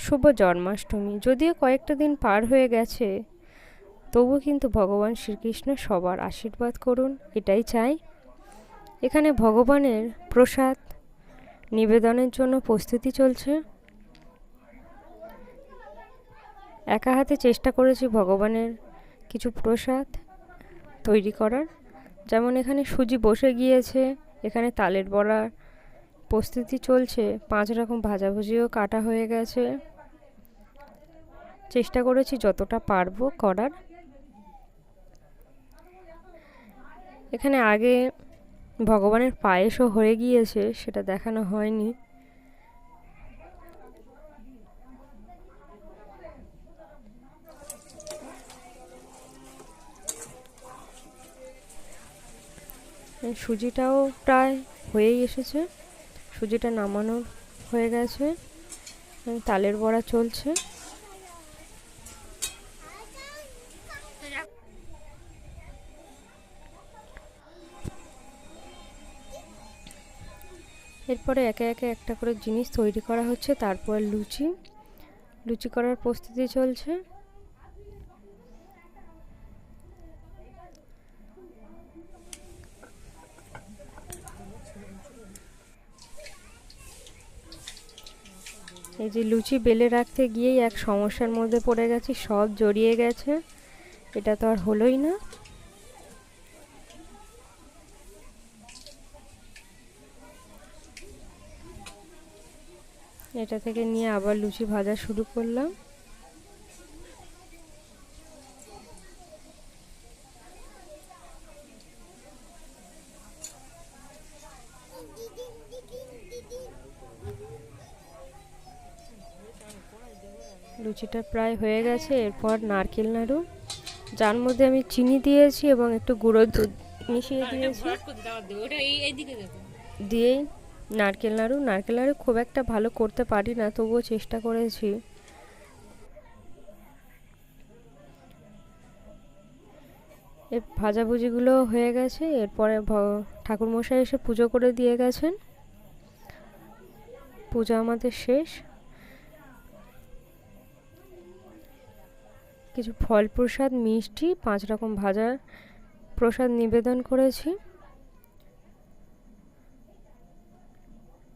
শুভ জন্মাষ্টমী। যদিও কয়েকটা দিন পার হয়ে গেছে, তবু কিন্তু ভগবান শ্রীকৃষ্ণ সবার আশীর্বাদ করুন, এটাই চাই। এখানে ভগবানের প্রসাদ নিবেদনের জন্য প্রস্তুতি চলছে। একা হাতে চেষ্টা করেছি ভগবানের কিছু প্রসাদ তৈরি করার। যেমন এখানে সুজি বসে গিয়েছে, এখানে তালের বড়ার প্রস্তুতি চলছে, 5 রকম ভাজাভুজিও কাটা হয়ে গেছে। চেষ্টা করেছি যতটা পারবো করার। এখানে আগে ভগবানের পায়েসও হয়ে গিয়েছে, সেটা দেখানো হয়নি। সুজিটাও প্রায় হয়েই এসেছে, সুজিটা নামানো হয়ে গেছে। তালের বড়া চলছে। এরপরে একে একে একটা করে জিনিস তৈরি করা হচ্ছে। তারপর লুচি করার প্রস্তুতি চলছে। এই যে লুচি বেলে রাখতে গিয়েই এক সমস্যার মধ্যে পড়ে গেছি, সব জড়িয়ে গেছে। এটা তো আর হলোই না। এটা থেকে নিয়ে আবার লুচি ভাজা শুরু করলাম। লুচিটা প্রায় হয়ে গেছে। এরপর নারকেল নাড়ু, যার মধ্যে আমি চিনি দিয়েছি এবং একটু গুঁড়ো দুধ মিশিয়ে দিয়েছি। দিয়েই নারকেল নাড়ু খুব একটা ভালো করতে পারি না, তবুও চেষ্টা করেছি। এর ভাজাভুজিগুলো হয়ে গেছে। এরপরে ঠাকুরমশাই এসে পুজো করে দিয়ে গেছেন। পূজা আমাদের শেষ। কিছু ফল প্রসাদ, মিষ্টি, 5 রকম ভাজা প্রসাদ নিবেদন করেছি।